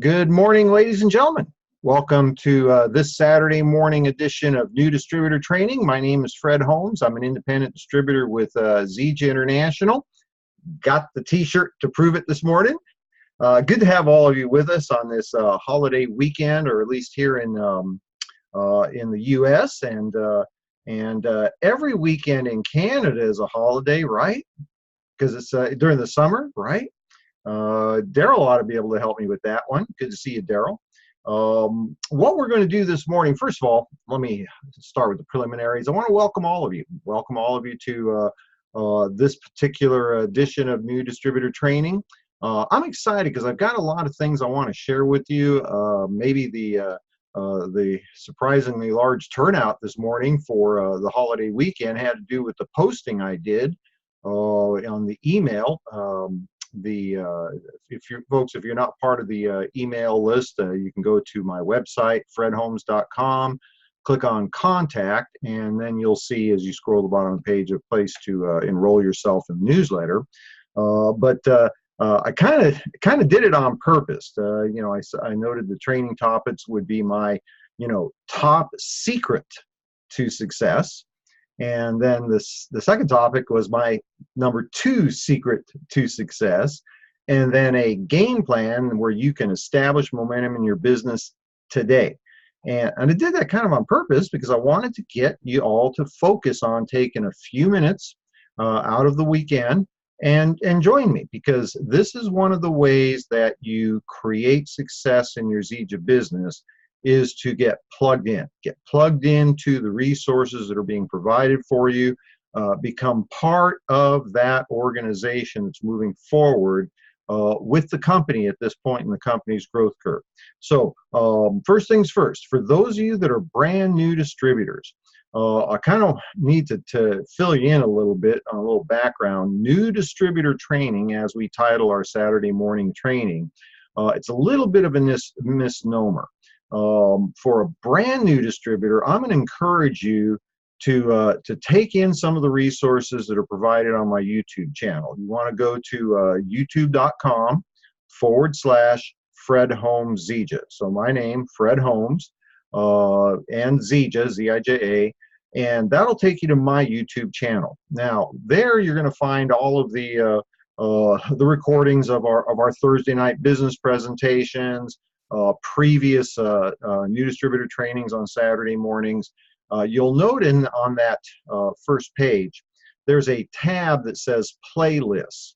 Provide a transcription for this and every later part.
Good morning, ladies and gentlemen. Welcome to this Saturday morning edition of New Distributor Training. My name is Fred Holmes. I'm an independent distributor with Zija International. Got the t-shirt to prove it this morning. Good to have all of you with us on this holiday weekend, or at least here in the U.S. and every weekend in Canada is a holiday, right? Because it's during the summer, right? Daryl ought to be able to help me with that one. Good to see you, Daryl. What we're going to do this morning, first of all, let me start with the preliminaries. I want to welcome all of you. Welcome all of you to this particular edition of New Distributor Training. I'm excited because I've got a lot of things I want to share with you. Maybe the surprisingly large turnout this morning for the holiday weekend had to do with the posting I did on the email. If you're not part of the email list, you can go to my website, fredholmes.com, click on contact, and then you'll see as you scroll the bottom of the page a place to enroll yourself in the newsletter. I kind of did it on purpose. I noted the training topics would be my top secret to success. And then the second topic was my number 2 secret to success, and then a game plan where you can establish momentum in your business today. And I did that kind of on purpose because I wanted to get you all to focus on taking a few minutes out of the weekend and join me, because this is one of the ways that you create success in your Zija business, is to get plugged into the resources that are being provided for you, become part of that organization that's moving forward with the company at this point in the company's growth curve. So first things first, for those of you that are brand new distributors, I kind of need to fill you in a little bit on a little background. New distributor training, as we title our Saturday morning training, it's a little bit of a misnomer. For a brand new distributor, I'm going to encourage you to take in some of the resources that are provided on my YouTube channel. You want to go to youtube.com/Fred Holmes Zija. So my name, Fred Holmes, and Zija, Z-I-J-A, and that'll take you to my YouTube channel. Now, there you're going to find all of the recordings of our Thursday night business presentations, previous new distributor trainings on Saturday mornings. You'll note on that first page, there's a tab that says playlists.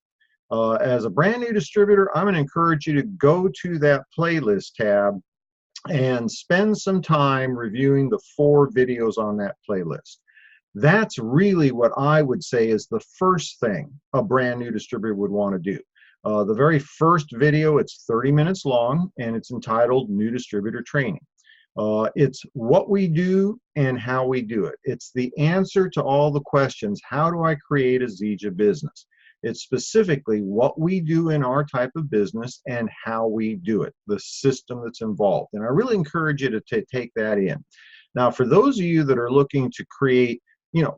As a brand new distributor, I'm going to encourage you to go to that playlist tab and spend some time reviewing the 4 videos on that playlist. That's really what I would say is the first thing a brand new distributor would want to do. The very first video, it's 30 minutes long, and it's entitled New Distributor Training. It's what we do and how we do it. It's the answer to all the questions. How do I create a Zija business? It's specifically what we do in our type of business and how we do it, the system that's involved. And I really encourage you to take that in. Now, for those of you that are looking to create,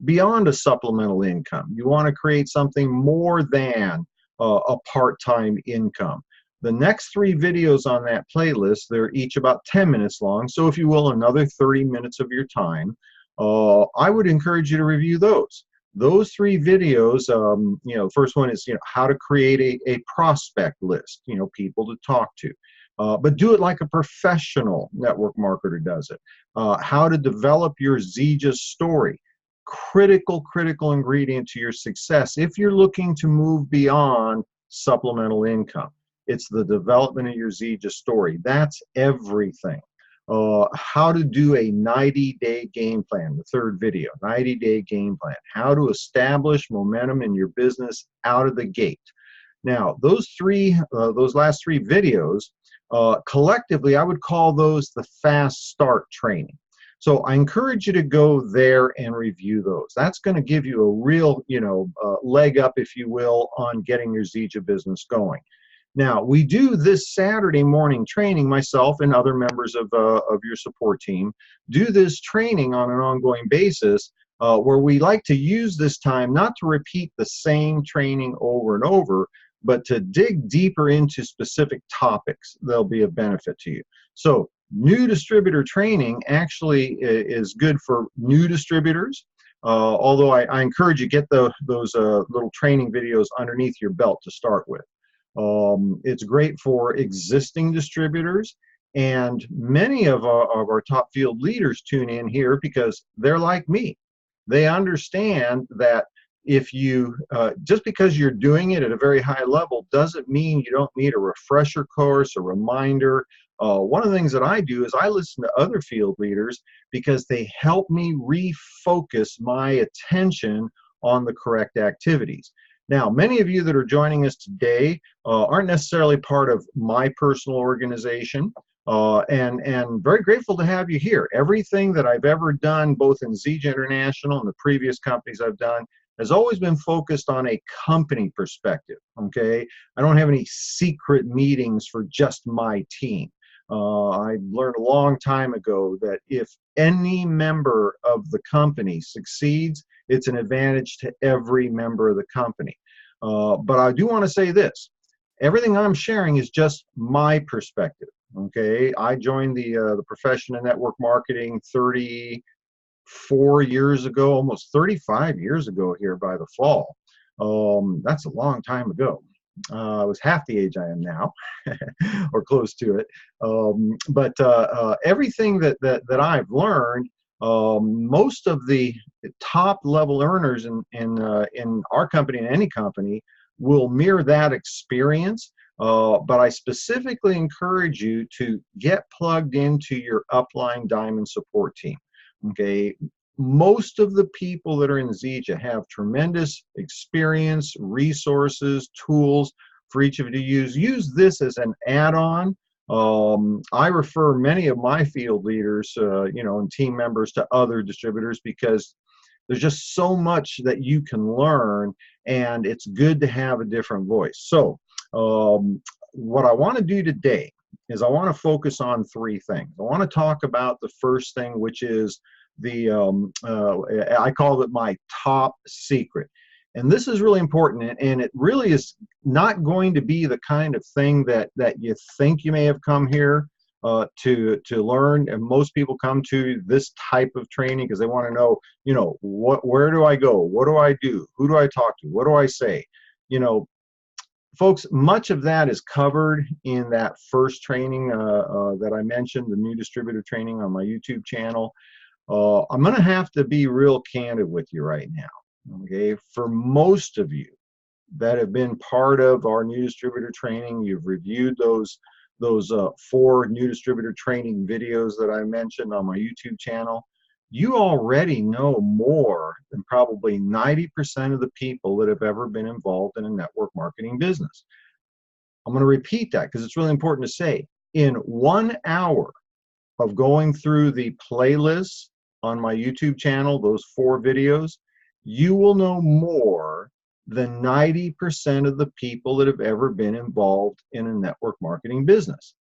beyond a supplemental income, you want to create something more than a part-time income. The next 3 videos on that playlist, they're each about 10 minutes long. So if you will, another 30 minutes of your time. I would encourage you to review those. Those 3 videos, the first one is, how to create a prospect list, people to talk to. But do it like a professional network marketer does it. How to develop your Zija story. Critical ingredient to your success if you're looking to move beyond supplemental income. It's the development of your Zija story. That's everything. How to do a 90-day game plan, the third video, 90-day game plan. How to establish momentum in your business out of the gate. Now, those last 3 videos, collectively, I would call those the fast start training. So I encourage you to go there and review those. That's going to give you a real, leg up, if you will, on getting your Zija business going. Now, we do this Saturday morning training, myself and other members of your support team, do this training on an ongoing basis where we like to use this time not to repeat the same training over and over, but to dig deeper into specific topics that'll be of benefit to you. So new distributor training actually is good for new distributors. Although I encourage you get those little training videos underneath your belt to start with. It's great for existing distributors, and many of our top field leaders tune in here because they're like me. They understand that if you, just because you're doing it at a very high level doesn't mean you don't need a refresher course, a reminder. One of the things that I do is I listen to other field leaders because they help me refocus my attention on the correct activities. Now, many of you that are joining us today aren't necessarily part of my personal organization, and very grateful to have you here. Everything that I've ever done, both in Zija International and the previous companies I've done, has always been focused on a company perspective, okay? I don't have any secret meetings for just my team. I learned a long time ago that if any member of the company succeeds, it's an advantage to every member of the company. But I do want to say this. Everything I'm sharing is just my perspective, okay? I joined the profession of network marketing 34 years ago, almost 35 years ago here by the fall. That's a long time ago. I was half the age I am now, or close to it. But everything that I've learned, most of the top level earners in our company and any company will mirror that experience. But I specifically encourage you to get plugged into your upline diamond support team. Okay, most of the people that are in Zija have tremendous experience, resources, tools for each of you to use. Use this as an add-on. I refer many of my field leaders, and team members to other distributors because there's just so much that you can learn, and it's good to have a different voice. So what I want to do today is I want to focus on three things. I want to talk about the first thing, which is I call it my top secret. And this is really important, and it really is not going to be the kind of thing that you think you may have come here to learn. And most people come to this type of training because they want to know, where do I go? What do I do? Who do I talk to? What do I say? Folks, much of that is covered in that first training that I mentioned, the new distributor training on my YouTube channel. I'm going to have to be real candid with you right now. Okay, for most of you that have been part of our new distributor training, you've reviewed those 4 new distributor training videos that I mentioned on my YouTube channel. You already know more than probably 90% of the people that have ever been involved in a network marketing business. I'm going to repeat that because it's really important to say. In 1 hour of going through the playlists on my YouTube channel, those 4 videos, you will know more than 90% of the people that have ever been involved in a network marketing business.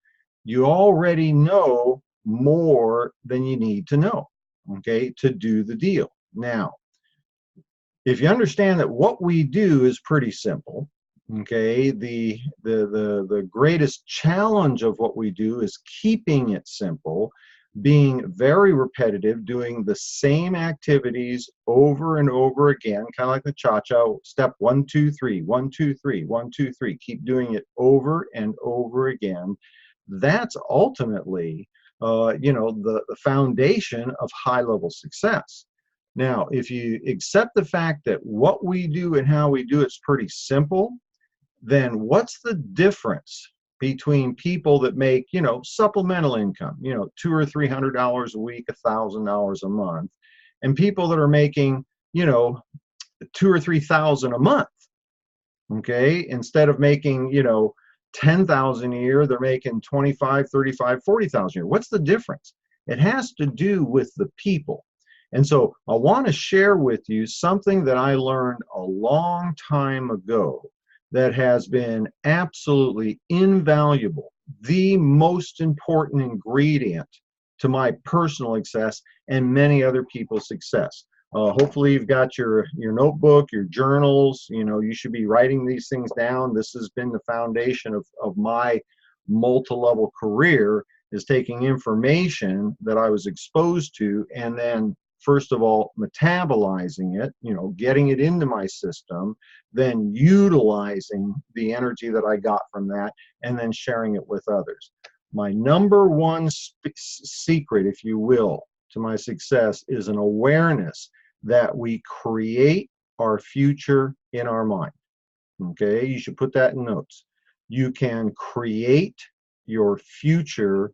You already know more than you need to know, okay, to do the deal. Now, if you understand that what we do is pretty simple, okay, the greatest challenge of what we do is keeping it simple, being very repetitive, doing the same activities over and over again, kind of like the cha-cha, step 1, 2, 3, 1, 2, 3, 1, 2, 3. Keep doing it over and over again. That's ultimately, the foundation of high-level success. Now, if you accept the fact that what we do and how we do it's pretty simple, then what's the difference between people that make, supplemental income, $200 or $300 a week, $1,000 a month, and people that are making, $2,000 or $3,000 a month? Okay, instead of making, $10,000 a year, they're making $25,000, $35,000, $40,000 a year. What's the difference? It has to do with the people. And so I want to share with you something that I learned a long time ago that has been absolutely invaluable, the most important ingredient to my personal success and many other people's success. Hopefully you've got your notebook, your journals. You should be writing these things down. This has been the foundation of my multi-level career, is taking information that I was exposed to and then first of all metabolizing it, getting it into my system, then utilizing the energy that I got from that, and then sharing it with others. My number one secret, if you will, to my success is an awareness that we create our future in our mind. Okay, you should put that in notes. You can create your future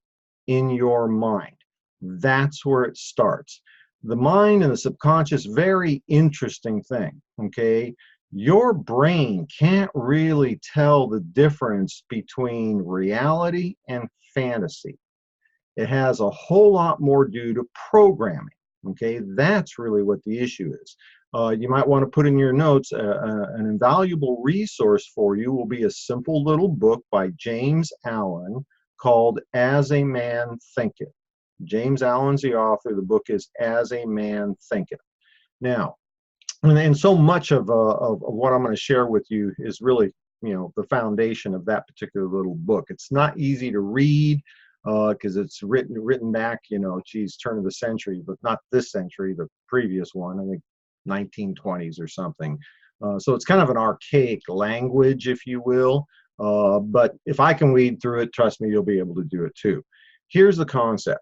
in your mind. That's where it starts. The mind and the subconscious, very interesting thing. Okay, your brain can't really tell the difference between reality and fantasy. It has a whole lot more due to programming. Okay, that's really what the issue is. You might want to put in your notes, an invaluable resource for you will be a simple little book by James Allen called As a Man Thinketh. James Allen's the author. The book is As a Man Thinketh. Now, and so much of what I'm going to share with you is really, the foundation of that particular little book. It's not easy to read because it's written back, turn of the century, but not this century, the previous one, I think 1920s or something. So it's kind of an archaic language, if you will. But if I can weed through it, trust me, you'll be able to do it too. Here's the concept.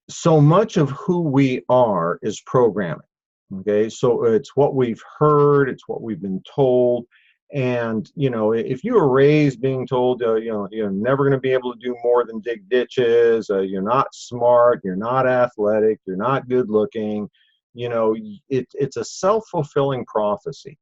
So much of who we are is programming. Okay, so it's what we've heard, it's what we've been told. And, if you were raised being told, you're never going to be able to do more than dig ditches, you're not smart, you're not athletic, you're not good looking, it's a self-fulfilling prophecy.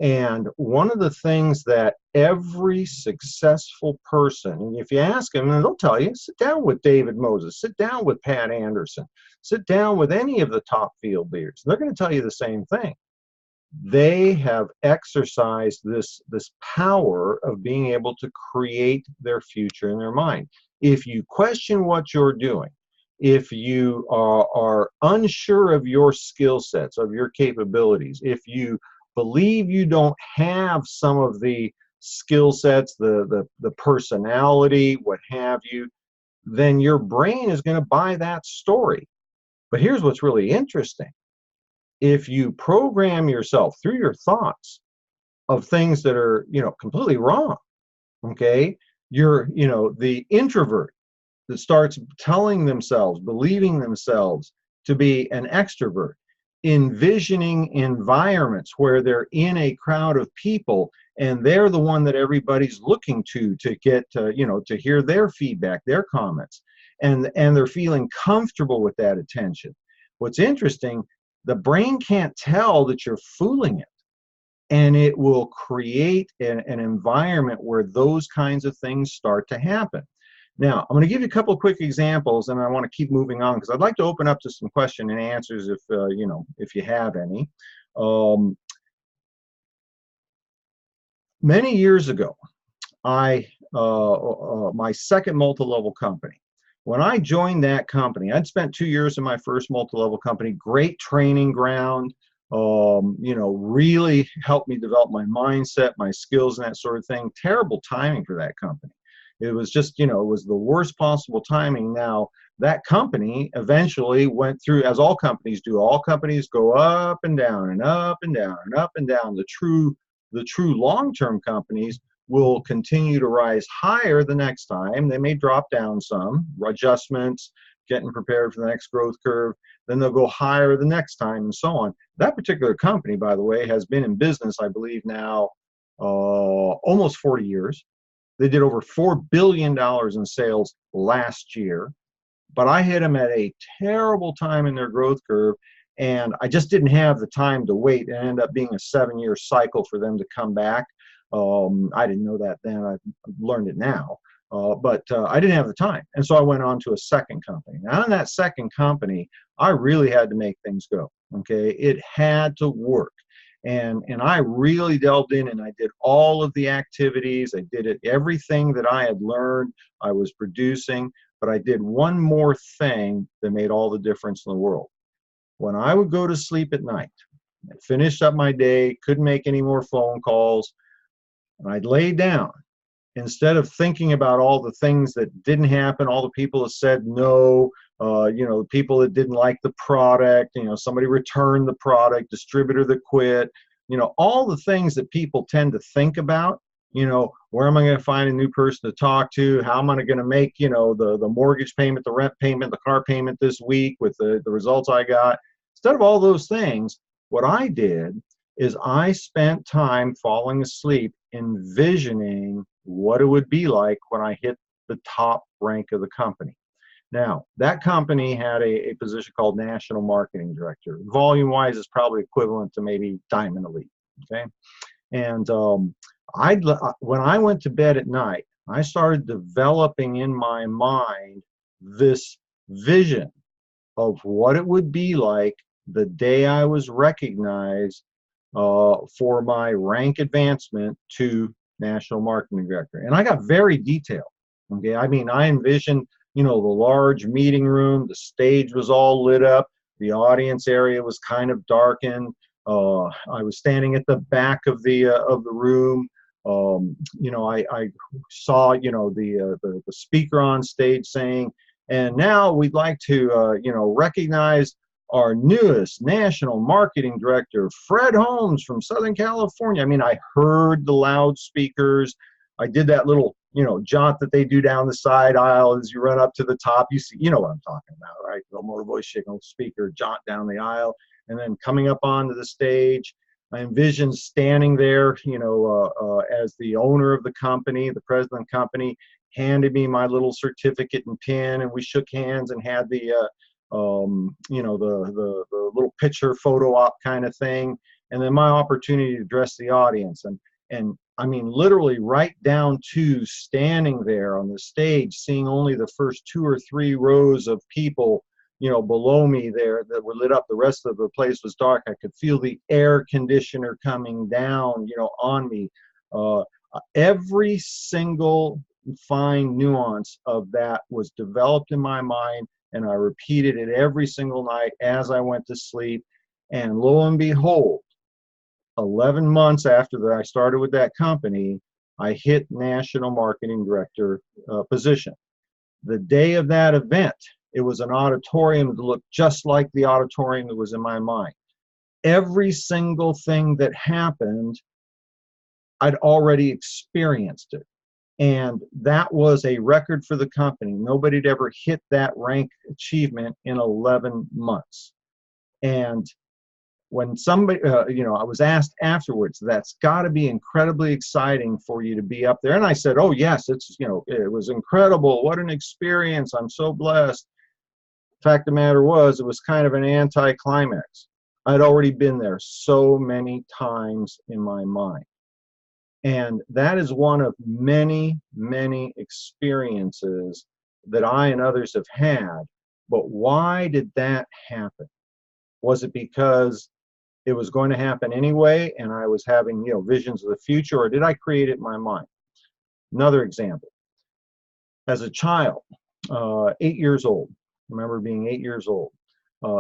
And one of the things that every successful person, and if you ask them, and they'll tell you, sit down with David Moses, sit down with Pat Anderson, sit down with any of the top field leaders, they're going to tell you the same thing. They have exercised this power of being able to create their future in their mind. If you question what you're doing, if you are unsure of your skill sets, of your capabilities, if you believe you don't have some of the skill sets, the personality, what have you, then your brain is going to buy that story. But here's what's really interesting. If you program yourself through your thoughts of things that are, completely wrong, okay, you're, the introvert that starts telling themselves, believing themselves to be an extrovert, envisioning environments where they're in a crowd of people and they're the one that everybody's looking to get, to hear their feedback, their comments, and they're feeling comfortable with that attention. What's interesting, the brain can't tell that you're fooling it, and it will create an environment where those kinds of things start to happen. Now, I'm going to give you a couple of quick examples, and I want to keep moving on because I'd like to open up to some question and answers if you have any. Many years ago, my second multi-level company. When I joined that company, I'd spent 2 years in my first multi-level company, great training ground, really helped me develop my mindset, my skills, and that sort of thing. Terrible timing for that company. It was just, it was the worst possible timing. Now, that company eventually went through, as all companies do, all companies go up and down and up and down and up and down. The true long-term companies will continue to rise higher the next time. They may drop down some, adjustments, getting prepared for the next growth curve. Then they'll go higher the next time and so on. That particular company, by the way, has been in business, I believe now, almost 40 years. They did over $4 billion in sales last year. But I hit them at a terrible time in their growth curve, and I just didn't have the time to wait. It ended up being a 7-year cycle for them to come back. I didn't know that then. I've learned it now. But I didn't have the time. And so I went on to a second company. Now, in that second company, I really had to make things go. Okay, it had to work. And I really delved in and I did all of the activities. I did it, everything that I had learned, I was producing. But I did one more thing that made all the difference in the world. when I would go to sleep at night, I finished up my day, couldn't make any more phone calls, and I'd lay down. Instead of thinking about all the things that didn't happen, all the people that said no, the people that didn't like the product, somebody returned the product, distributor that quit, all the things that people tend to think about, where am I going to find a new person to talk to? How am I going to make, the mortgage payment, the rent payment, the car payment this week with the results I got? Instead of all those things, what I did is I spent time falling asleep envisioning what it would be like when I hit the top rank of the company. Now, that company had a position called National Marketing Director. Volume-wise, is probably equivalent to maybe Diamond Elite, okay? And when I went to bed at night, I started developing in my mind this vision of what it would be like the day I was recognized for my rank advancement to National Marketing Director. And I got very detailed. Okay, I mean, I envisioned, the large meeting room, the stage was all lit up, the audience area was kind of darkened. I was standing at the back of the room. I saw, the speaker on stage saying, and now we'd like to, recognize our newest national marketing director, Fred Holmes from Southern California. I mean, I heard the loudspeakers. I did that little, jaunt that they do down the side aisle as you run up to the top. You see, you know what I'm talking about, right? The motor voice signal speaker jaunt down the aisle, and then coming up onto the stage. I envisioned standing there, as the owner of the company, the president of the company, handed me my little certificate and pin, and we shook hands and had the the little picture photo op kind of thing, and then my opportunity to address the audience, and I mean literally right down to standing there on the stage, seeing only the first 2 or 3 rows of people, below me there that were lit up. The rest of the place was dark. I could feel the air conditioner coming down, on me. Every single fine nuance of that was developed in my mind, and I repeated it every single night as I went to sleep. And lo and behold, 11 months after that I started with that company, I hit National Marketing Director position. The day of that event, it was an auditorium that looked just like the auditorium that was in my mind. Every single thing that happened, I'd already experienced it. And that was a record for the company. Nobody had ever hit that rank achievement in 11 months. And when somebody, I was asked afterwards, that's got to be incredibly exciting for you to be up there. And I said, oh, yes, it's, it was incredible. What an experience. I'm so blessed. Fact of the matter was, it was kind of an anticlimax. I'd already been there so many times in my mind. And that is one of many, many experiences that I and others have had. But why did that happen? Was it because it was going to happen anyway and I was having, visions of the future, or did I create it in my mind? Another example. As a child, 8 years old, I remember being 8 years old,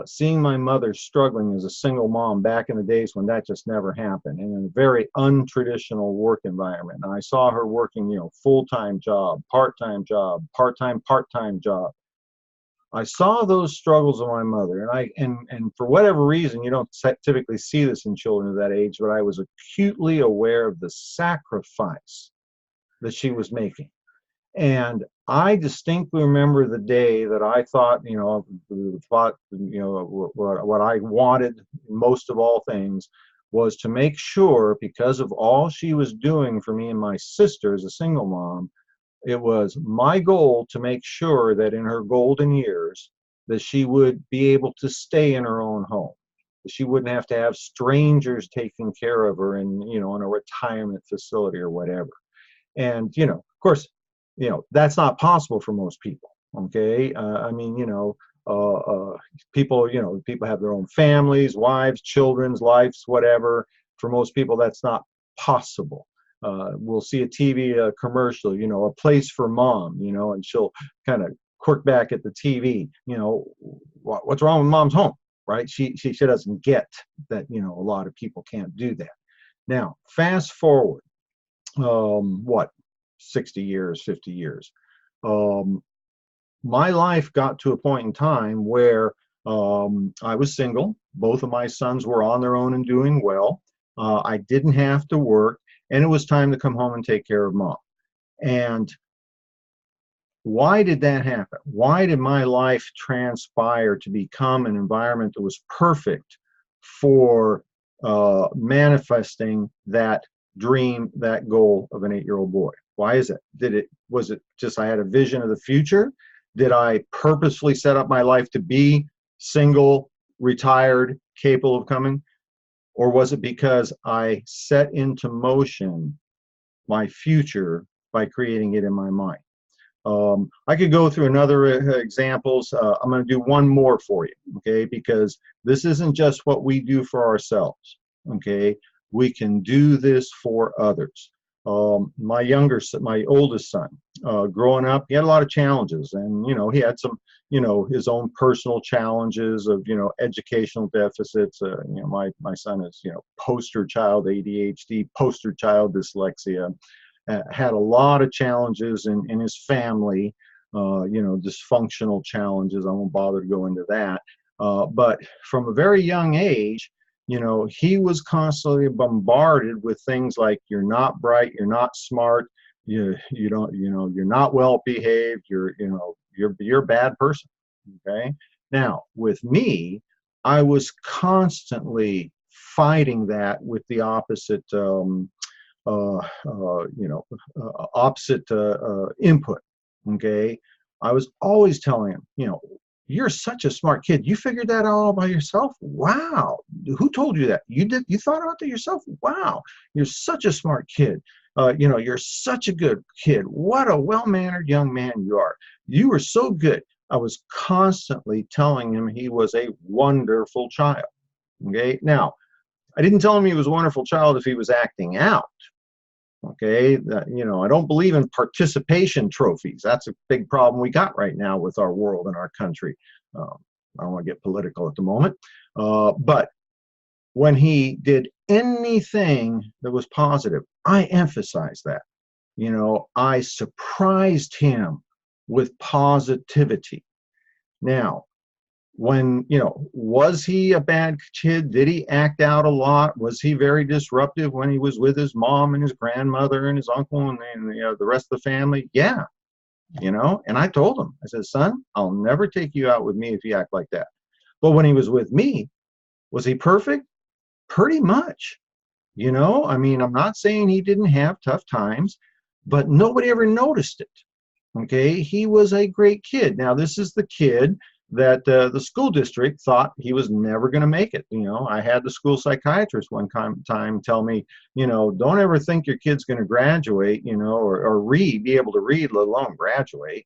seeing my mother struggling as a single mom back in the days when that just never happened, in a very untraditional work environment. And I saw her working, full-time job, part-time job, part-time job. I saw those struggles of my mother, and for whatever reason, you don't typically see this in children of that age, but I was acutely aware of the sacrifice that she was making. And I distinctly remember the day that I thought, what I wanted most of all things was to make sure, because of all she was doing for me and my sister as a single mom, it was my goal to make sure that in her golden years that she would be able to stay in her own home, that she wouldn't have to have strangers taking care of her in a retirement facility or whatever. And of course, that's not possible for most people. Okay, people have their own families, wives, children's lives, whatever. For most people, that's not possible. We'll see a TV commercial, a place for mom, and she'll kind of quirk back at the TV, what's wrong with mom's home? right? She doesn't get that, you know, a lot of people can't do that. Now, fast forward, what, 60 years, 50 years. My life got to a point in time where I was single. Both of my sons were on their own and doing well. I didn't have to work, and it was time to come home and take care of mom. And why did that happen? Why did my life transpire to become an environment that was perfect for manifesting that dream, that goal of an 8-year-old boy? Why is it? Was it just I had a vision of the future? Did I purposefully set up my life to be single, retired, capable of coming? Or was it because I set into motion my future by creating it in my mind? I could go through another examples. I'm going to do one more for you, okay? Because this isn't just what we do for ourselves, okay? We can do this for others. My oldest son, growing up, he had a lot of challenges, and, you know, he had some, you know, his own personal challenges of, you know, educational deficits. You know, my son is, you know, poster child ADHD, poster child dyslexia. Had a lot of challenges in his family, you know, dysfunctional challenges. I won't bother to go into that. But from a very young age, you know, he was constantly bombarded with things like, you're not bright, you're not smart, you don't, you know, you're not well behaved, you're a bad person. Okay. Now, with me, I was constantly fighting that with the opposite opposite input. Okay, I was always telling him, you know, you're such a smart kid. You figured that out all by yourself. Wow, who told you that? You did? You thought about that yourself? Wow, you're such a smart kid. You know, you're such a good kid. What a well-mannered young man you are. You were so good. I was constantly telling him he was a wonderful child. Okay, now I didn't tell him he was a wonderful child if he was acting out. Okay, you know, I don't believe in participation trophies. That's a big problem we got right now with our world and our country. I don't want to get political at the moment, but when he did anything that was positive, I emphasized that. You know, I surprised him with positivity. Now, when, you know, was he a bad kid? Did he act out a lot? Was he very disruptive when he was with his mom and his grandmother and his uncle and you know, the rest of the family? Yeah, you know, and I told him, I said, son, I'll never take you out with me if you act like that. But when he was with me, was he perfect? Pretty much. You know, I mean, I'm not saying he didn't have tough times, but nobody ever noticed it. Okay, he was a great kid. Now, this is the kid that the school district thought he was never going to make it. You know, I had the school psychiatrist one time tell me, you know, don't ever think your kid's going to graduate, you know, or be able to read, let alone graduate.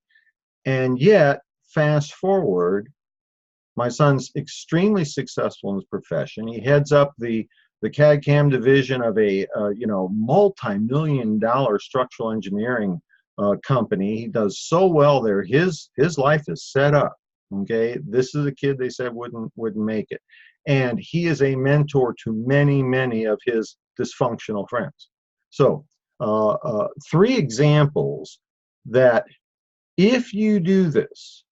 And yet, fast forward, my son's extremely successful in his profession. He heads up the CAD/CAM division of a you know, multi-million-dollar structural engineering company. He does so well there. His life is set up. Okay, this is a kid they said wouldn't make it, and he is a mentor to many of his dysfunctional friends. So 3 examples that if you do this,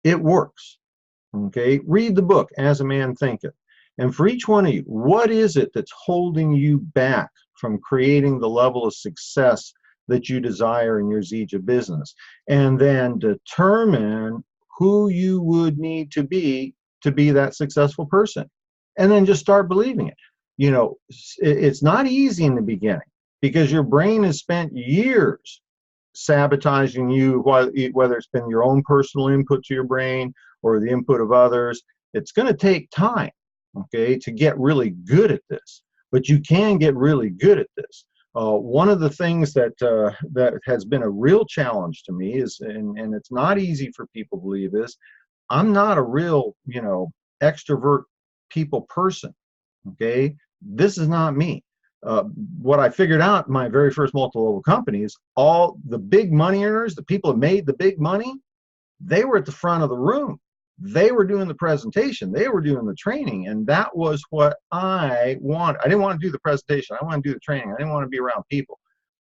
it works. Okay, read the book As a Man Thinketh, and for each one of you, what is it that's holding you back from creating the level of success that you desire in your Zija business? And then determine who you would need to be that successful person, and then just start believing it. You know, it's not easy in the beginning because your brain has spent years sabotaging you, whether it's been your own personal input to your brain or the input of others. It's going to take time, okay, to get really good at this, but you can get really good at this. One of the things that has been a real challenge to me is, and it's not easy for people to believe this, I'm not a real, you know, extrovert people person. Okay, this is not me. What I figured out in my very first multi-level company is all the big money earners, the people who made the big money, they were at the front of the room. They were doing the presentation, they were doing the training, and that was what I want. I didn't want to do the presentation, I want to do the training. I didn't want to be around people.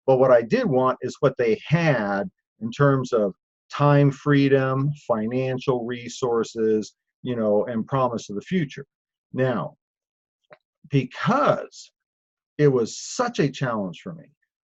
But what I did want is what they had in terms of time freedom, financial resources, you know, and promise of the future. Now, because it was such a challenge for me,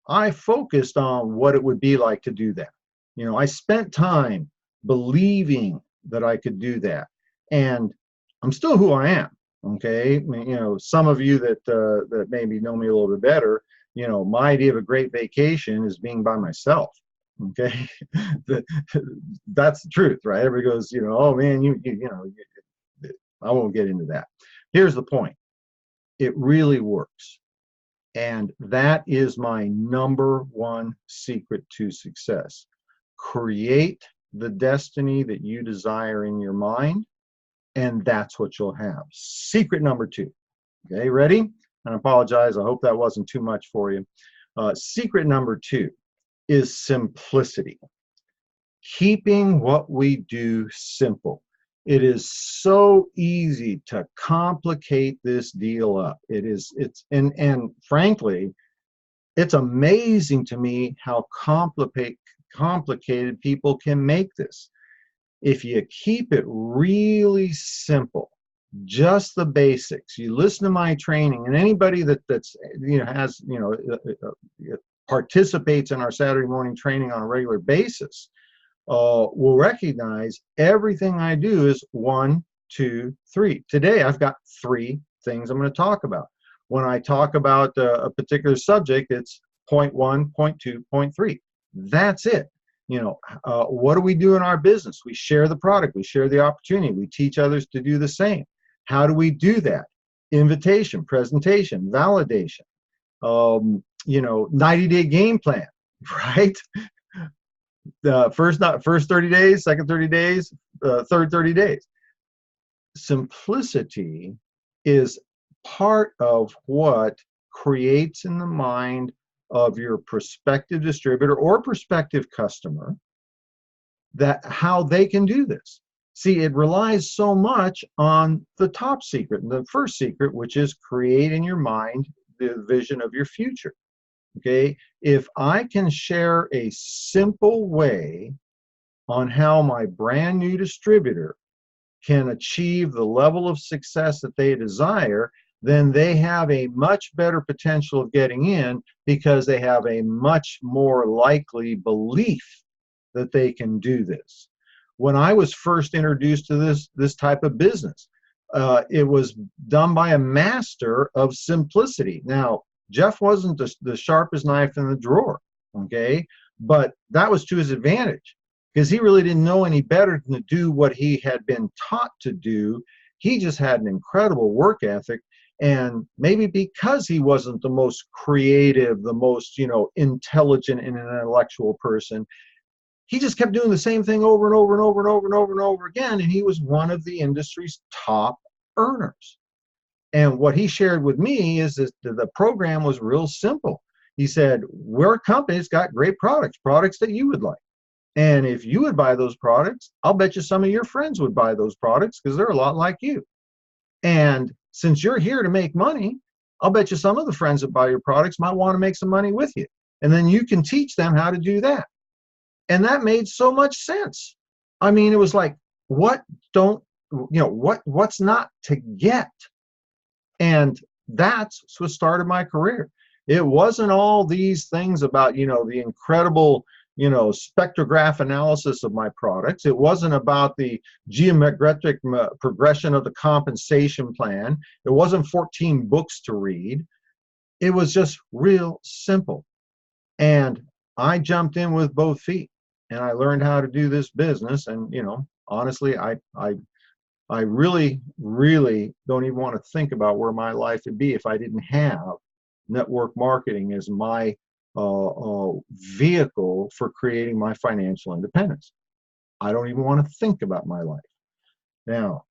I focused on what it would be like to do that. You know, I spent time believing that I could do that. And I'm still who I am. Okay. You know, some of you that maybe know me a little bit better, you know, my idea of a great vacation is being by myself. Okay. That's the truth, right? Everybody goes, you know, oh man, I won't get into that. Here's the point. It really works. And that is my #1 secret to success. Create the destiny that you desire in your mind, and that's what you'll have. Secret #2. Okay, ready? And I apologize, I hope that wasn't too much for you. Secret #2 is simplicity. Keeping what we do simple. It is so easy to complicate this deal up. And frankly, it's amazing to me how complicated people can make this. If you keep it really simple, just the basics. You listen to my training, and anybody that's has participates in our Saturday morning training on a regular basis will recognize everything I do is 1, 2, 3. Today I've got 3 things I'm going to talk about. When I talk about a particular subject, it's point 1, point 2, point 3. That's it. You know, what do we do in our business? We share the product, we share the opportunity, we teach others to do the same. How do we do that? Invitation, presentation, validation, 90-day game plan, right? First 30 days, second 30 days, third 30 days. Simplicity is part of what creates in the mind of your prospective distributor or prospective customer that how they can do this. See, it relies so much on the top secret, the first secret, which is create in your mind the vision of your future. Okay, if I can share a simple way on how my brand new distributor can achieve the level of success that they desire, then they have a much better potential of getting in because they have a much more likely belief that they can do this. When I was first introduced to this type of business, it was done by a master of simplicity. Now, Jeff wasn't the sharpest knife in the drawer, okay? But that was to his advantage because he really didn't know any better than to do what he had been taught to do. He just had an incredible work ethic, and maybe because he wasn't the most creative, the most, intelligent and an intellectual person, he just kept doing the same thing over and over and over and over and over and over again, and he was one of the industry's top earners. And what he shared with me is that the program was real simple. He said, we're a company that's got great products that you would like. And if you would buy those products, I'll bet you some of your friends would buy those products because they're a lot like you. And since you're here to make money, I'll bet you some of the friends that buy your products might want to make some money with you. And then you can teach them how to do that. And that made so much sense. I mean, it was like, what's not to get? And that's what started my career. It wasn't all these things about, the incredible, spectrograph analysis of my products. It wasn't about the geometric progression of the compensation plan. It wasn't 14 books to read. It was just real simple. And I jumped in with both feet and I learned how to do this business. And, honestly, I really, really don't even want to think about where my life would be if I didn't have network marketing as my vehicle for creating my financial independence. I don't even want to think about my life. Now,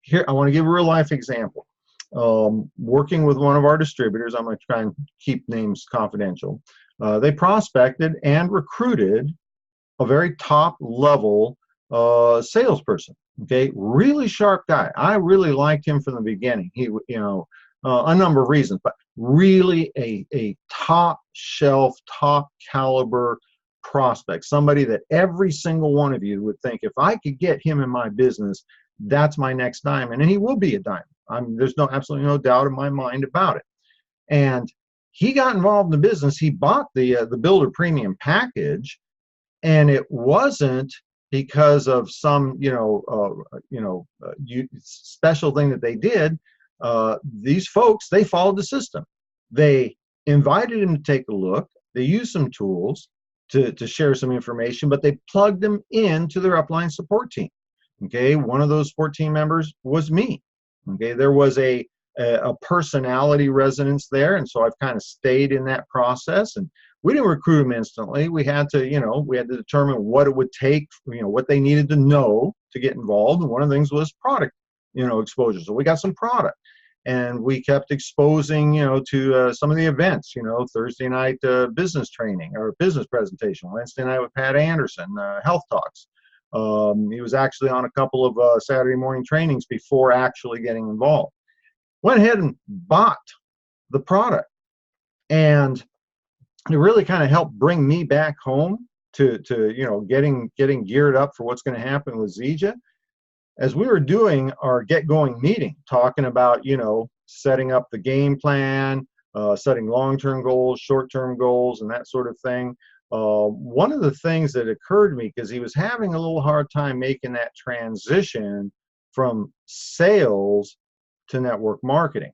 here I want to give a real life example. Working with one of our distributors, I'm going to try and keep names confidential. They prospected and recruited a very top level salesperson. Okay, really sharp guy. I really liked him from the beginning. He, a number of reasons, but really a top shelf, top caliber prospect. Somebody that every single one of you would think, if I could get him in my business, that's my next diamond, and he will be a diamond. There's absolutely no doubt in my mind about it. And he got involved in the business. He bought the Builder Premium package, and it wasn't because of some special thing that they did. These folks, they followed the system. They invited him to take a look. They used some tools to share some information, but they plugged them into their upline support team. Okay, one of those 14 members was me. Okay, there was a personality resonance there, and so I've kind of stayed in that process. And we didn't recruit them instantly. We had to determine what it would take, what they needed to know to get involved. And one of the things was product, exposure. So we got some product, and we kept exposing, to some of the events. Thursday night business training or business presentation. Wednesday night with Pat Anderson, health talks. He was actually on a couple of Saturday morning trainings before actually getting involved. Went ahead and bought the product, and it really kind of helped bring me back home to getting geared up for what's going to happen with Zija. As we were doing our get-going meeting, talking about setting up the game plan, setting long-term goals, short-term goals, and that sort of thing. One of the things that occurred to me, because he was having a little hard time making that transition from sales to network marketing.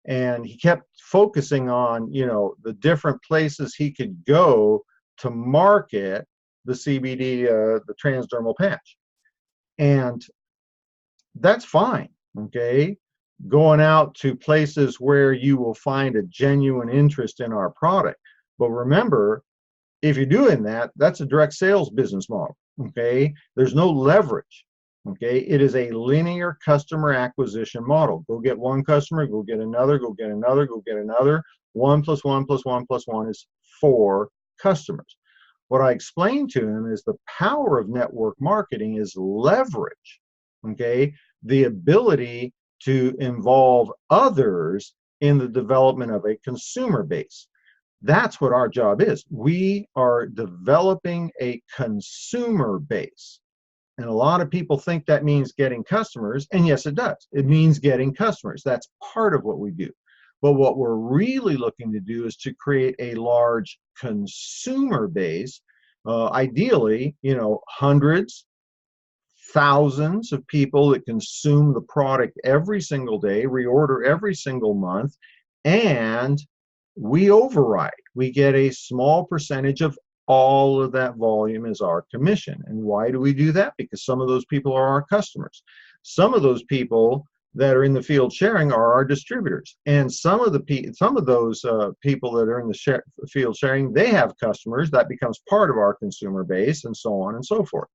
And he kept focusing on, the different places he could go to market the CBD, the transdermal patch. And that's fine, okay? Going out to places where you will find a genuine interest in our product. But remember, if you're doing that, that's a direct sales business model, okay? There's no leverage. Okay, it is a linear customer acquisition model. Go get one customer, go get another, go get another, go get another. 1 + 1 + 1 + 1 is 4 customers. What I explained to him is the power of network marketing is leverage. Okay, the ability to involve others in the development of a consumer base. That's what our job is. We are developing a consumer base. And a lot of people think that means getting customers, and yes, it does. It means getting customers. That's part of what we do. But what we're really looking to do is to create a large consumer base, ideally, hundreds, thousands of people that consume the product every single day, reorder every single month, and we override. We get a small percentage of all of that volume as our commission. And why do we do that? Because some of those people are our customers. Some of those people that are in the field sharing are our distributors. And some of those people that are in the field sharing, they have customers. That becomes part of our consumer base, and so on and so forth.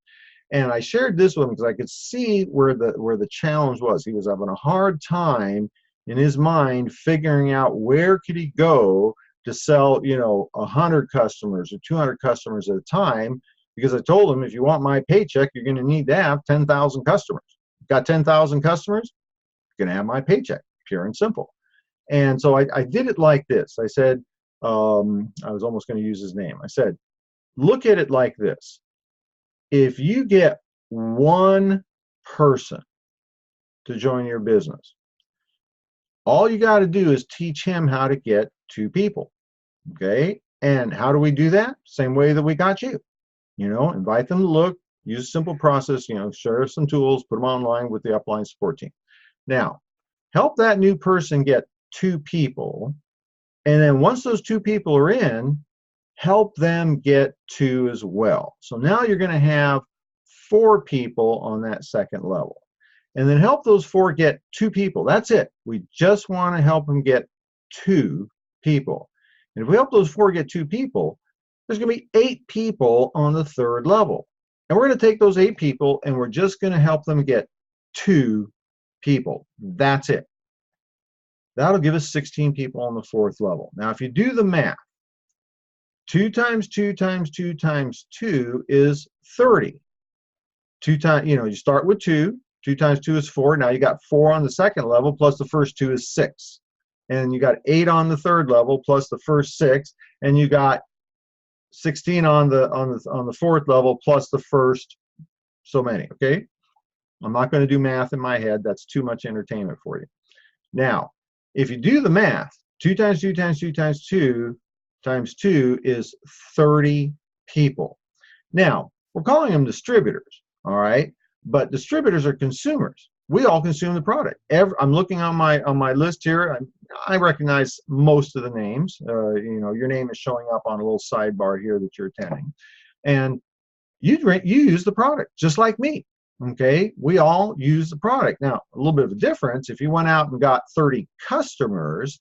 And I shared this with him because I could see where the challenge was. He was having a hard time in his mind figuring out where could he go to sell, 100 customers or 200 customers at a time, because I told him, if you want my paycheck, you're going to need to have 10,000 customers. Got 10,000 customers, you're going to have my paycheck, pure and simple. And so I did it like this. I said, I was almost going to use his name. I said, look at it like this. If you get one person to join your business, all you got to do is teach him how to get 2 people. Okay, and how do we do that? Same way that we got you. Invite them to look, use a simple process, share some tools, put them online with the upline support team. Now, help that new person get 2 people, and then once those 2 people are in, help them get 2 as well. So now you're going to have 4 people on that second level. And then help those 4 get 2 people. That's it. We just want to help them get 2 people. And if we help those 4 get 2 people, there's going to be 8 people on the third level. And we're going to take those 8 people and we're just going to help them get 2 people. That's it. That'll give us 16 people on the fourth level. Now, if you do the math, 2 times 2 times 2 times 2 is 30. 2 times, you know, you start with 2. 2 times 2 is 4. Now you got 4 on the second level plus the first 2 is 6. And you got 8 on the third level plus the first 6, and you got 16 on the fourth level plus the first so many, okay? I'm not going to do math in my head. That's too much entertainment for you. Now, if you do the math, 2 times 2 times 2 times 2 times 2 is 30 people. Now, we're calling them distributors, all right? But distributors are consumers. We all consume the product. I'm looking on my list here. I recognize most of the names. You know, your name is showing up on a little sidebar here that you're attending, and you use the product just like me. Okay, we all use the product. Now, a little bit of a difference. If you went out and got 30 customers,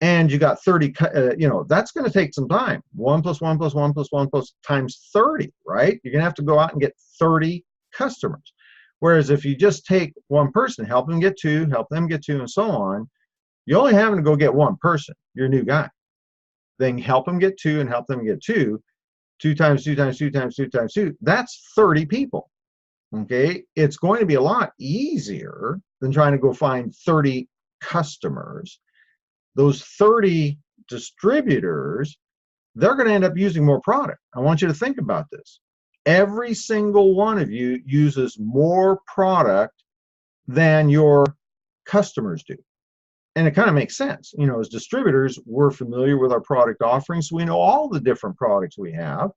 and you got 30, you know, that's going to take some time. 1 plus 1 plus 1 plus 1 plus times 30, right? You're going to have to go out and get 30 customers. Whereas if you just take one person, help them get 2, help them get 2, and so on, you're only having to go get one person, your new guy. Then help them get 2 and help them get 2. 2 times 2 times 2 times 2 times 2, that's 30 people. Okay, it's going to be a lot easier than trying to go find 30 customers. Those 30 distributors, they're going to end up using more product. I want you to think about this. Every single one of you uses more product than your customers do. And it kind of makes sense. You know, as distributors, we're familiar with our product offerings. So we know all the different products we have.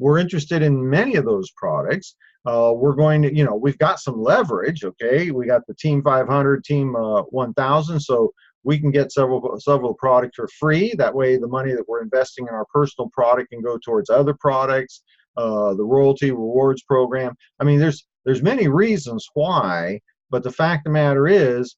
We're interested in many of those products. We're going to, you know, we've got some leverage, okay? We got the Team 500, Team 1000, so we can get several products for free. That way, the money that we're investing in our personal product can go towards other products, the royalty rewards program. I mean, there's many reasons why, but the fact of the matter is,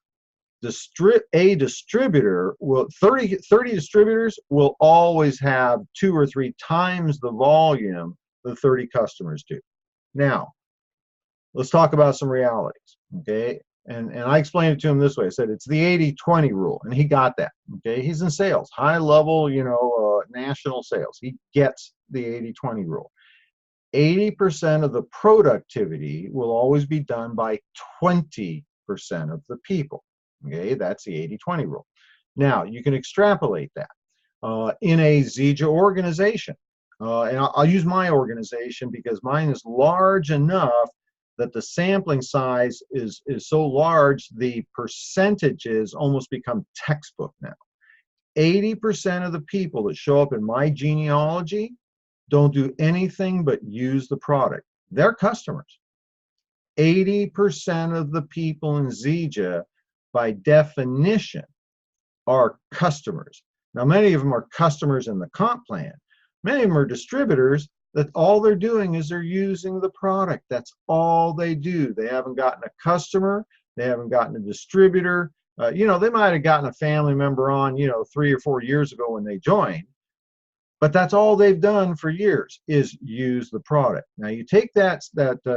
a distributor will 30 distributors will always have 2 or 3 times the volume the 30 customers do. Now, let's talk about some realities, okay? And I explained it to him this way. I said it's the 80-20 rule, and he got that. Okay, he's in sales, high level, you know, national sales. He gets the 80-20 rule. 80% of the productivity will always be done by 20% of the people. Okay, that's the 80-20 rule. Now, you can extrapolate that in a Zija organization. And I'll use my organization because mine is large enough that the sampling size is so large, the percentages almost become textbook now. 80% of the people that show up in my genealogy don't do anything but use the product. They're customers. 80% of the people in Zija, by definition, are customers. Now, many of them are customers in the comp plan. Many of them are distributors that all they're doing is they're using the product. That's all they do. They haven't gotten a customer. They haven't gotten a distributor. You know, they might have gotten a family member on, you know, 3 or 4 years ago when they joined. But that's all they've done for years is use the product. Now, you take that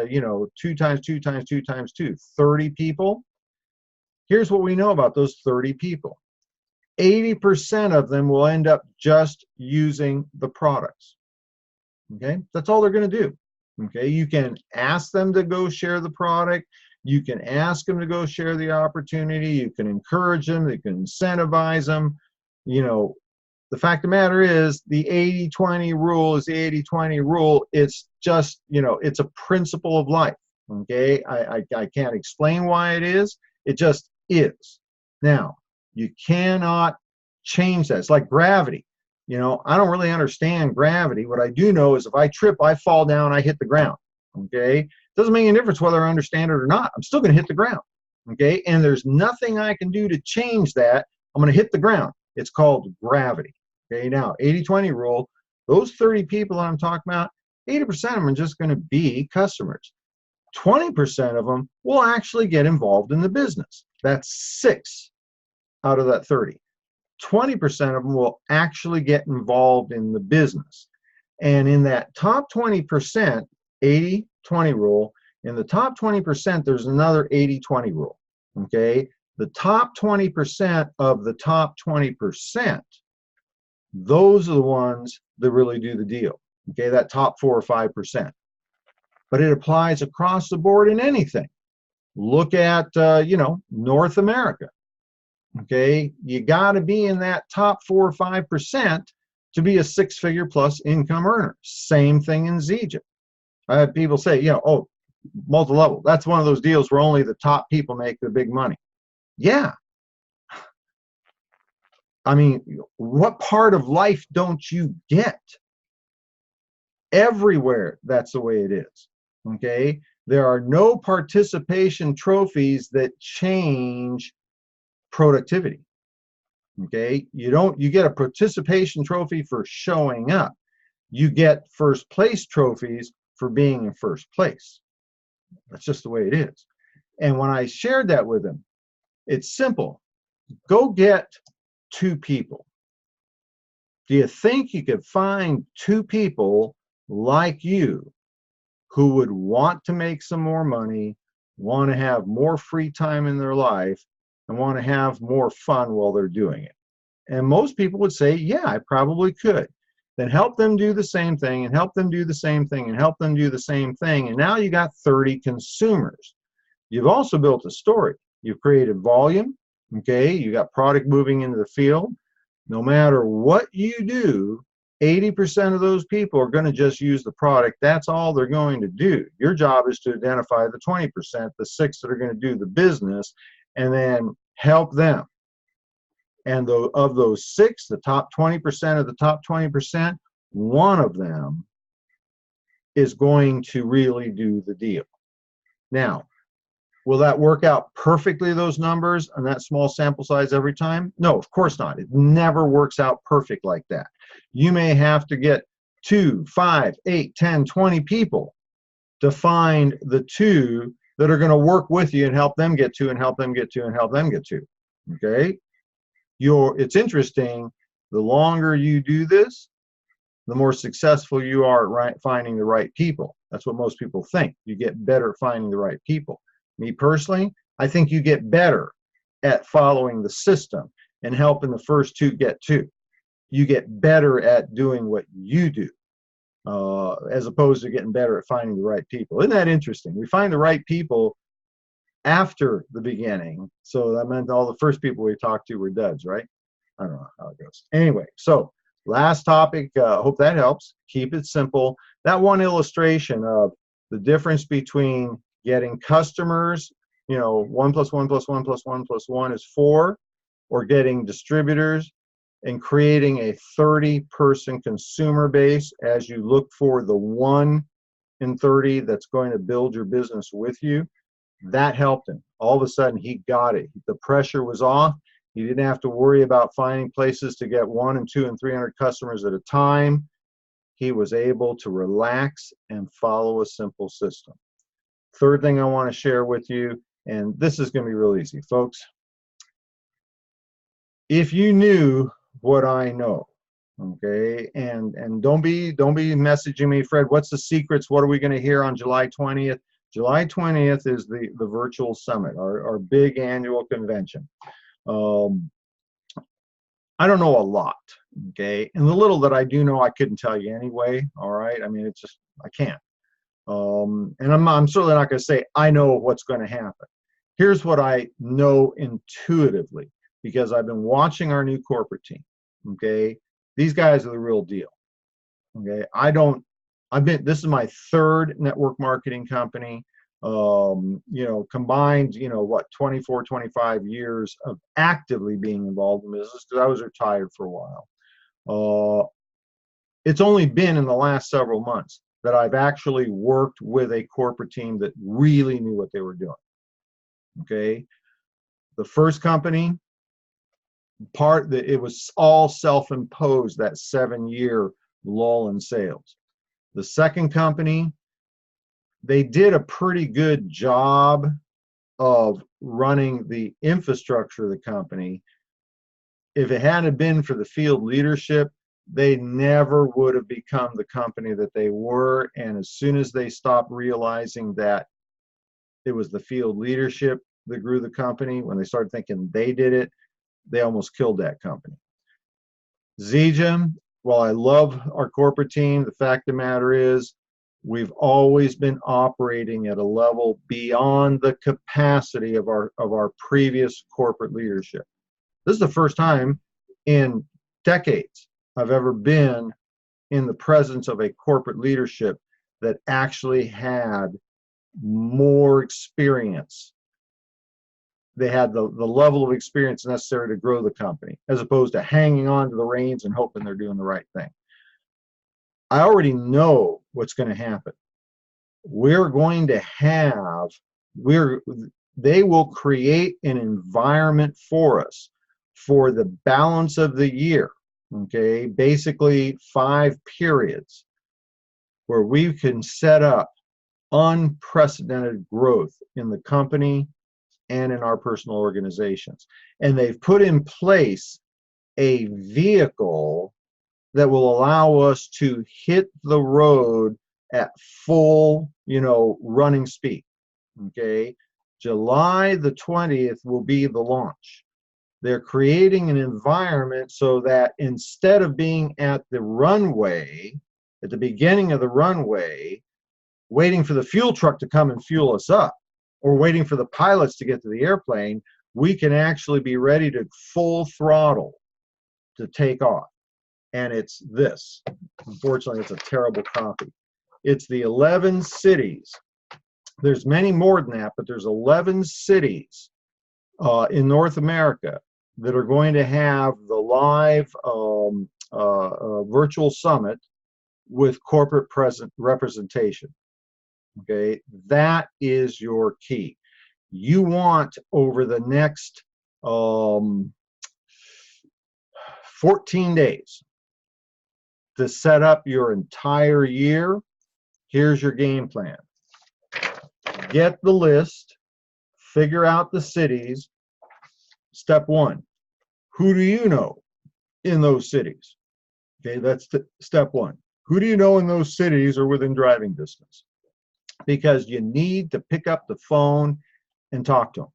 you know, 2 times 2 times 2 times 2, 30 people. Here's what we know about those 30 people. 80% of them will end up just using the products. Okay, that's all they're going to do. Okay, you can ask them to go share the product. You can ask them to go share the opportunity. You can encourage them. You can incentivize them. You know, the fact of the matter is the 80-20 rule is the 80-20 rule. It's just, you know, it's a principle of life. Okay, I can't explain why it is. It just is. Now, you cannot change that. It's like gravity. You know, I don't really understand gravity. What I do know is if I trip, I fall down, I hit the ground. Okay? It doesn't make any difference whether I understand it or not. I'm still going to hit the ground. Okay? And there's nothing I can do to change that. I'm going to hit the ground. It's called gravity. Okay? Now, 80-20 rule, those 30 people that I'm talking about, 80% of them are just going to be customers. 20% of them will actually get involved in the business. That's 6 out of that 30. 20% of them will actually get involved in the business. And in that top 20%, 80-20 rule, in the top 20%, there's another 80-20 rule. Okay? The top 20% of the top 20%, those are the ones that really do the deal. Okay? That top 4 or 5%. but it applies across the board in anything. Look at, North America. Okay, you got to be in that top 4 or 5% to be a 6-figure plus income earner. Same thing in ZJ. I have people say, oh, multi-level, that's one of those deals where only the top people make the big money. Yeah. I mean, what part of life don't you get? Everywhere, that's the way it is. Okay, there are no participation trophies that change productivity. Okay, you get a participation trophy for showing up. You get first place trophies for being in first place. That's just the way it is. And when I shared that with him, it's simple. Go get 2 people. Do you think you could find 2 people like you who would want to make some more money, want to have more free time in their life, and want to have more fun while they're doing it? And most people would say, yeah, I probably could. Then help them do the same thing, and help them do the same thing, and help them do the same thing. And now you got 30 consumers. You've also built a story. You've created volume. Okay, you got product moving into the field. No matter what you do, 80% of those people are going to just use the product. That's all they're going to do. Your job is to identify the 20%, the 6 that are going to do the business, and then help them. And of those 6, the top 20% of the top 20%, one of them is going to really do the deal. Now, will that work out perfectly, those numbers, and that small sample size every time? No, of course not. It never works out perfect like that. You may have to get 2, 5, 8, 10, 20 people to find the 2 that are going to work with you and help them get to, and help them get to, and help them get to. Okay? It's interesting, the longer you do this, the more successful you are at finding the right people. That's what most people think. You get better at finding the right people. Me personally, I think you get better at following the system and helping the first 2 get to. You get better at doing what you do, as opposed to getting better at finding the right people. Isn't that interesting? We find the right people after the beginning. So that meant all the first people we talked to were duds, right? I don't know how it goes. Anyway, so last topic, hope that helps. Keep it simple. That one illustration of the difference between getting customers, 1 + 1 + 1 + 1 + 1 is 4, or getting distributors and creating a 30-person consumer base as you look for the 1 in 30 that's going to build your business with you. That helped him. All of a sudden, he got it. The pressure was off. He didn't have to worry about finding places to get 1 and 2 and 300 customers at a time. He was able to relax and follow a simple system. Third thing I want to share with you, and this is going to be real easy, folks. If you knew what I know, okay, and don't be messaging me, Fred, what's the secrets? What are we going to hear on July 20th? July 20th is the virtual summit, our big annual convention. I don't know a lot, okay, and the little that I do know, I couldn't tell you anyway. All right, I mean, it's just I can't. And I'm certainly not going to say I know what's going to happen. Here's what I know intuitively, because I've been watching our new corporate team. Okay, these guys are the real deal. Okay, this is my 3rd network marketing company. Combined, 24, 25 years of actively being involved in business, because I was retired for a while. It's only been in the last several months that I've actually worked with a corporate team that really knew what they were doing. Okay, the first company, it was all self-imposed, that 7-year lull in sales. The second company, they did a pretty good job of running the infrastructure of the company. If it hadn't been for the field leadership, they never would have become the company that they were. And as soon as they stopped realizing that it was the field leadership that grew the company, when they started thinking they did it, they almost killed that company. ZJ, while I love our corporate team, the fact of the matter is, We've always been operating at a level beyond the capacity of our previous corporate leadership. This is the first time in decades I've ever been in the presence of a corporate leadership that actually had more experience. They had the level of experience necessary to grow the company, as opposed to hanging on to the reins and hoping they're doing the right thing. I already know what's going to happen. We're going to have, they will create an environment for us for the balance of the year, okay, basically 5 periods, where we can set up unprecedented growth in the company and in our personal organizations. And they've put in place a vehicle that will allow us to hit the road at full, running speed. Okay, July the 20th will be the launch. They're creating an environment so that instead of being at the runway, at the beginning of the runway, waiting for the fuel truck to come and fuel us up, or waiting for the pilots to get to the airplane, we can actually be ready to full throttle to take off. And it's this. Unfortunately, it's a terrible copy. It's the 11 cities. There's many more than that, but there's 11 cities in North America that are going to have the live virtual summit with corporate representation. Okay, that is your key. You want, over the next 14 days, to set up your entire year. Here's your game plan. Get the list, figure out the cities. Step 1, who do you know in those cities? Okay, that's step 1. Who do you know in those cities or within driving distance? Because you need to pick up the phone and talk to them.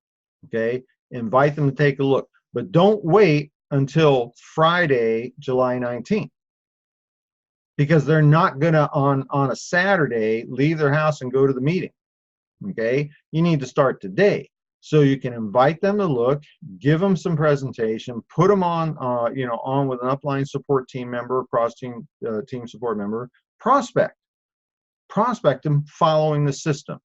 Okay, invite them to take a look, but don't wait until Friday, July 19th. Because they're not going to, on a Saturday, leave their house and go to the meeting. Okay, you need to start today, so you can invite them to look, give them some presentation, put them on, on with an upline support team member, cross team team support member, prospect them following the system,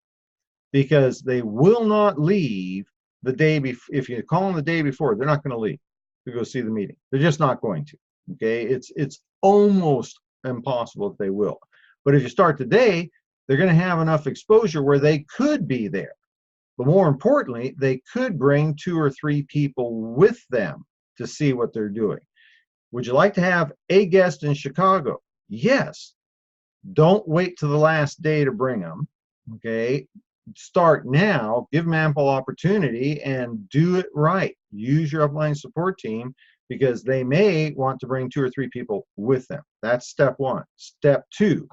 because they will not leave the day before. If you call them the day before, they're not going to leave to go see the meeting. They're just not going to. Okay, it's almost impossible if they will. But if you start today, they're going to have enough exposure where they could be there. But more importantly, they could bring 2 or 3 people with them to see what they're doing. Would you like to have a guest in Chicago? Yes. Don't wait till the last day to bring them. Okay, start now, give them ample opportunity, and do it right. Use your upline support team, because they may want to bring 2 or 3 people with them. That's step 1. Step 2,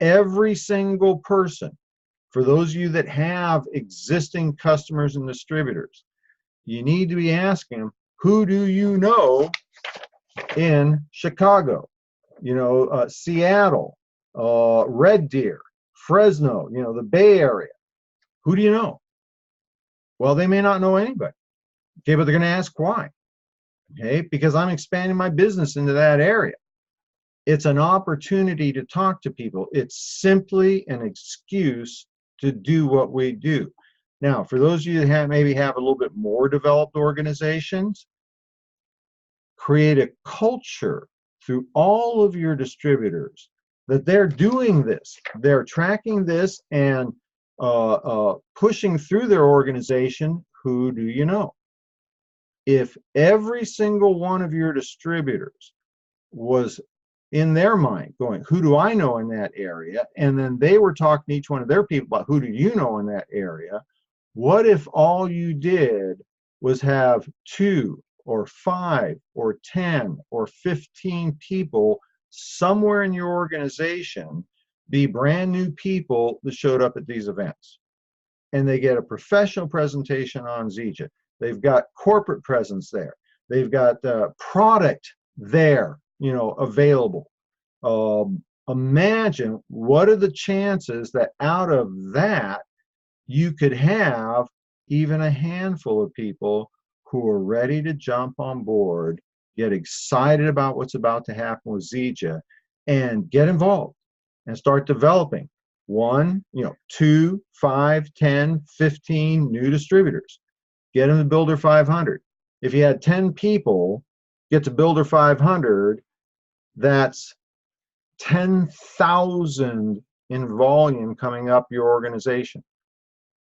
every single person, for those of you that have existing customers and distributors, you need to be asking them, who do you know in Chicago, Seattle, Red Deer, Fresno, the Bay Area? Who do you know? Well, they may not know anybody. Okay, but they're going to ask why. Okay, because I'm expanding my business into that area. It's an opportunity to talk to people. It's simply an excuse to do what we do. Now, for those of you that maybe have a little bit more developed organizations, create a culture through all of your distributors that they're doing this. They're tracking this and pushing through their organization. Who do you know? If every single one of your distributors was in their mind going, who do I know in that area? And then they were talking to each one of their people about, who do you know in that area? What if all you did was have 2 or 5 or 10 or 15 people somewhere in your organization be brand new people that showed up at these events, and they get a professional presentation on Zija? They've got corporate presence there. They've got product there, available. Imagine what are the chances that out of that you could have even a handful of people who are ready to jump on board, get excited about what's about to happen with Zija, and get involved and start developing 1, 2, 5, 10, 15 new distributors. Get them to Builder 500. If you had 10 people get to Builder 500, that's 10,000 in volume coming up your organization.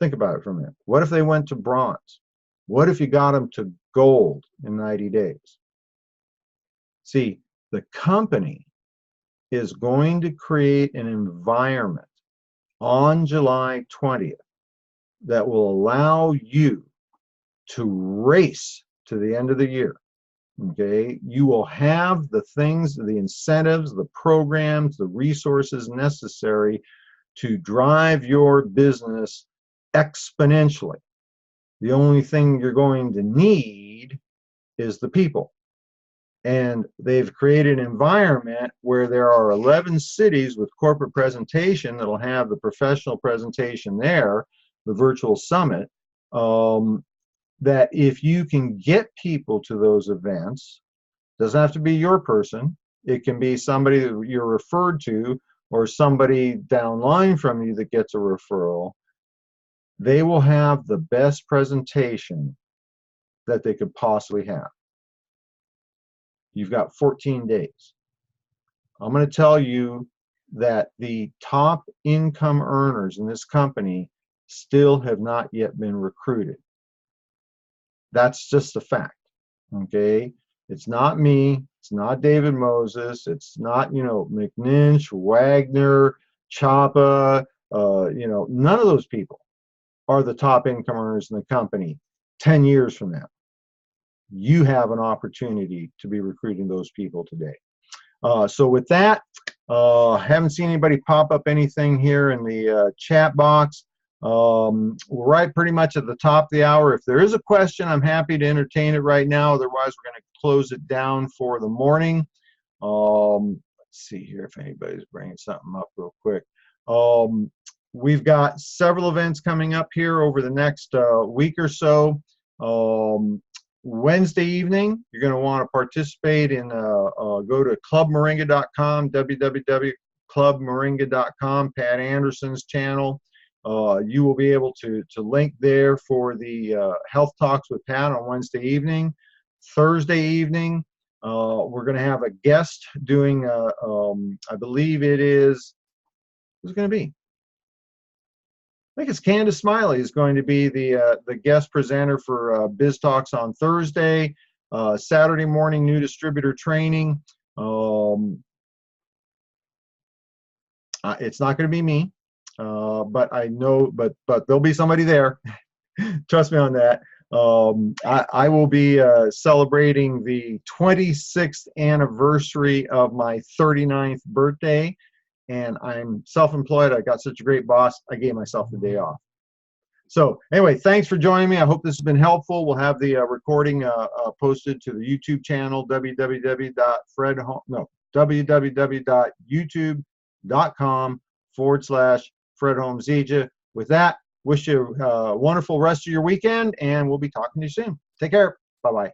Think about it for a minute. What if they went to bronze? What if you got them to gold in 90 days? See, the company is going to create an environment on July 20th that will allow you to race to the end of the year. Okay, you will have the things, the incentives, the programs, the resources necessary to drive your business exponentially. The only thing you're going to need is the people. And they've created an environment where there are 11 cities with corporate presentation that'll have the professional presentation there, the virtual summit, that if you can get people to those events, doesn't have to be your person, it can be somebody that you're referred to or somebody downline from you that gets a referral, they will have the best presentation that they could possibly have. You've got 14 days. I'm going to tell you that the top income earners in this company still have not yet been recruited. That's just a fact, okay? It's not me, it's not David Moses, it's not, McNinch, Wagner, Chapa, none of those people are the top income earners in the company 10 years from now. You have an opportunity to be recruiting those people today. So with that, haven't seen anybody pop up anything here in the chat box. We're right pretty much at the top of the hour. If there is a question, I'm happy to entertain it right now. Otherwise, we're going to close it down for the morning. Let's see here if anybody's bringing something up real quick. We've got several events coming up here over the next week or so. Wednesday evening, you're going to want to participate in, go to clubmoringa.com, www.clubmoringa.com, Pat Anderson's channel. You will be able to link there for the Health Talks with Pat on Wednesday evening. Thursday evening, we're going to have a guest doing, I believe it is, who's it going to be? I think it's Candace Smiley is going to be the guest presenter for Biz Talks on Thursday. Saturday morning, new distributor training. It's not going to be me, but I know, but there'll be somebody there. Trust me on that. I will be celebrating the 26th anniversary of my 39th birthday. And I'm self-employed. I got such a great boss, I gave myself the day off. So anyway, thanks for joining me. I hope this has been helpful. We'll have the recording posted to the YouTube channel, www.youtube.com/Fred Holmes Zija. With that, wish you a wonderful rest of your weekend, and we'll be talking to you soon. Take care. Bye-bye.